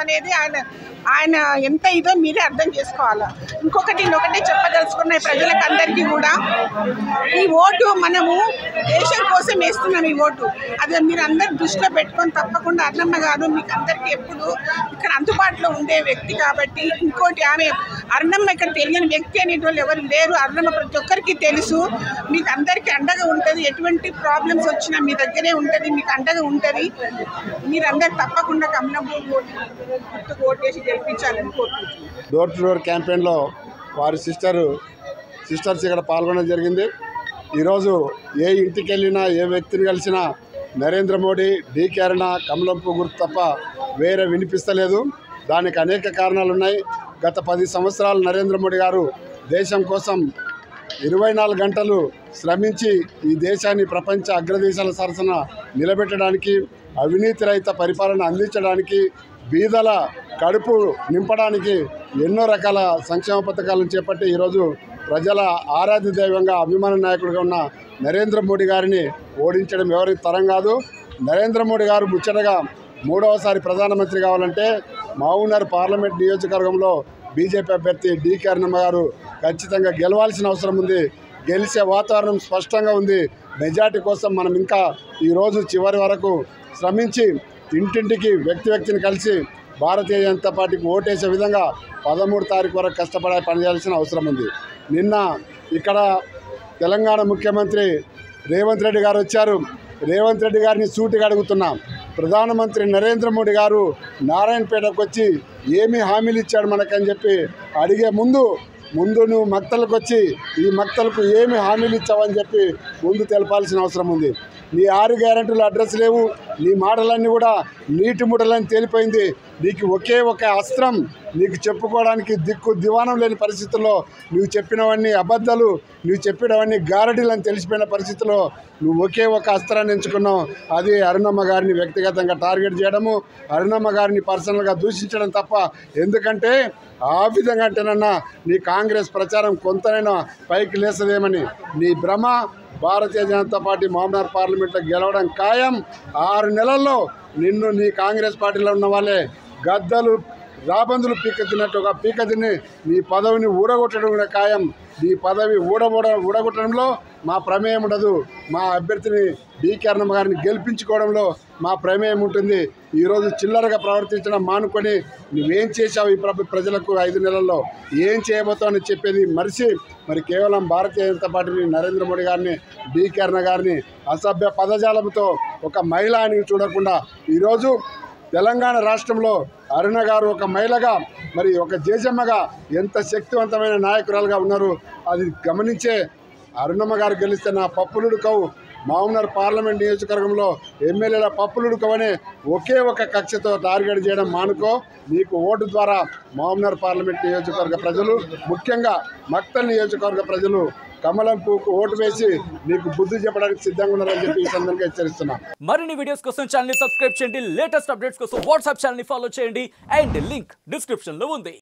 అనేది ఆయన ఎంత ఇదో మీరే అర్థం చేసుకోవాలి. ఇంకొకటి చెప్పదలుచుకున్న ప్రజలకు అందరికీ కూడా, ఈ ఓటు మనము దేశం కోసం వేస్తున్నాం. ఈ ఓటు అది మీరు అందరు దృష్టిలో పెట్టుకొని తప్పకుండా అన్నమ్మ గారు మీకు అందరికీ ఎప్పుడు ఇక్కడ అందుబాటులో ఉండే వ్యక్తి కాబట్టి. ఇంకోటి అరుణమ్మ ఇక్కడ తెలియని వ్యక్తి అనేటువంటి ఎవరు లేరు. అరుణమ్మ ప్రతి ఒక్కరికి తెలుసు. మీకు అందరికీ అండగా ఉంటుంది. ఎటువంటి ప్రాబ్లమ్స్ వచ్చినా మీ దగ్గరే ఉంటుంది, మీకు అండగా ఉంటుంది. మీరందరూ తప్పకుండా కమలంపూర్ గుర్తుకు ఓటేసి గెలిపించాలని కోరుకుంటున్నాను. డోర్ టు డోర్ క్యాంపెయిన్లో వారి సిస్టర్స్ ఇక్కడ పాల్గొనడం జరిగింది. ఈరోజు ఏ ఇంటికి వెళ్ళినా, ఏ వ్యక్తిని కలిసినా నరేంద్ర మోడీ, డీకే అరుణ, కమలంపూర్ గుర్తు తప్ప వేరే వినిపిస్తలేదు. దానికి అనేక కారణాలు ఉన్నాయి. గత 10 సంవత్సరాలు నరేంద్ర మోడీ గారు దేశం కోసం 24 గంటలు శ్రమించి ఈ దేశాన్ని ప్రపంచ అగ్రదేశాల సరసన నిలబెట్టడానికి, అవినీతి రహిత పరిపాలన అందించడానికి, బీదల కడుపు నింపడానికి ఎన్నో రకాల సంక్షేమ పథకాలను చేపట్టి ఈరోజు ప్రజల ఆరాధ్య దైవంగా, అభిమాన నాయకుడిగా ఉన్న నరేంద్ర మోడీ గారిని ఓడించడం ఎవరికి తరం కాదు. నరేంద్ర మోడీ గారు ముచ్చటగా 3వసారి ప్రధానమంత్రి కావాలంటే మహబూబ్నగర్ పార్లమెంట్ నియోజకవర్గంలో బీజేపీ అభ్యర్థి డీకే అరుణమ్మ గారు ఖచ్చితంగా గెలవాల్సిన అవసరం ఉంది. గెలిచే వాతావరణం స్పష్టంగా ఉంది. మెజార్టీ కోసం మనం ఇంకా ఈరోజు చివరి వరకు శ్రమించి ఇంటింటికి వ్యక్తిని కలిసి భారతీయ జనతా పార్టీకి ఓటేసే విధంగా 13వ తారీఖు వరకు కష్టపడే పనిచేయాల్సిన అవసరం ఉంది. నిన్న ఇక్కడ తెలంగాణ ముఖ్యమంత్రి రేవంత్ రెడ్డి గారు వచ్చారు. రేవంత్ రెడ్డి గారిని సూటిగా అడుగుతున్నాం, ప్రధానమంత్రి నరేంద్ర మోడీ గారు నారాయణపేటకు వచ్చి ఏమి హామీలు ఇచ్చాడు మనకని చెప్పి అడిగే ముందు నువ్వు మక్తలకు వచ్చి ఈ మక్తలకు ఏమి హామీలు ఇచ్చావని చెప్పి ముందు తెలపాల్సిన అవసరం ఉంది. నీ 6 గ్యారెంటీలు అడ్రస్ లేవు. నీ మాటలన్నీ కూడా నీటి ముటలని తేలిపోయింది. నీకు ఒకే ఒక అస్త్రం, నీకు చెప్పుకోవడానికి దిక్కు దివానం లేని పరిస్థితుల్లో నువ్వు చెప్పినవన్నీ అబద్ధాలు, నువ్వు చెప్పినవన్నీ గారడీలని తెలిసిపోయిన పరిస్థితుల్లో నువ్వు ఒకే ఒక అస్త్రాన్ని ఎంచుకున్నావు. అది అరుణమ్మ గారిని వ్యక్తిగతంగా టార్గెట్ చేయడము, అరుణమ్మ గారిని పర్సనల్గా దూషించడం తప్ప. ఎందుకంటే ఆ విధంగా అంటేనన్నా నీ కాంగ్రెస్ ప్రచారం కొంతనైనా పైకి లేసదేమని నీ భ్రమ. భారతీయ జనతా పార్టీ మహబూబ్నగర్ పార్లమెంట్లో గెలవడం ఖాయం. 6 నెలల్లో నిన్ను నీ కాంగ్రెస్ పార్టీలో ఉన్న వాళ్ళే గద్దలు రాబందులు పీకెత్తినట్టుగా పీకెత్తిని నీ పదవిని ఊడగొట్టడం కూడా ఖాయం. నీ పదవి ఊడగొట్టడంలో మా ప్రమేయం ఉండదు. మా అభ్యర్థిని డీకే అరుణమ్మ గారిని గెలిపించుకోవడంలో మా ప్రమేయం ఉంటుంది. ఈరోజు చిల్లరగా ప్రవర్తించడం మానుకొని నువ్వేం చేశావు ఈ ప్రజలకు 5 నెలల్లో ఏం చేయబోతావని చెప్పేది మరి కేవలం భారతీయ జనతా పార్టీని, నరేంద్ర మోడీ గారిని, డీకే అరుణ గారిని అసభ్య పదజాలంతో ఒక మహిళ అని చూడకుండా ఈరోజు తెలంగాణ రాష్ట్రంలో అరుణ గారు ఒక మహిళగా, మరి ఒక జేజమ్మగా ఎంత శక్తివంతమైన నాయకురాలుగా ఉన్నారు. అది గమనించే అరుణమ్మ గారు గెలిస్తే నా పప్పులుడుకవు, మహబూబ్నగర్ పార్లమెంట్ నియోజకవర్గంలో ఎమ్మెల్యేల పప్పులుడుకవనే ఒకే ఒక కక్షతో టార్గెట్ చేయడం మానుకో. నీకు ఓటు ద్వారా మహబూబ్నగర్ పార్లమెంట్ నియోజకవర్గ ప్రజలు, ముఖ్యంగా మక్తల్ నియోజకవర్గ ప్రజలు కమలంపూకు ఓటు వేసి నీకు బుద్ధి చెప్పడానికి సిద్ధంగా ఉన్నారని చెప్పి ఈ సందర్భంగా హెచ్చరిస్తున్నాం. మరిన్ని వీడియోస్ కోసం ఛానల్ ని సబ్స్క్రైబ్ చేయండి. లేటెస్ట్ అప్డేట్స్ కోసం వాట్సాప్ ఛానల్ ని ఫాలో చేయండి. అండ్ లింక్ డిస్క్రిప్షన్ లో ఉంది.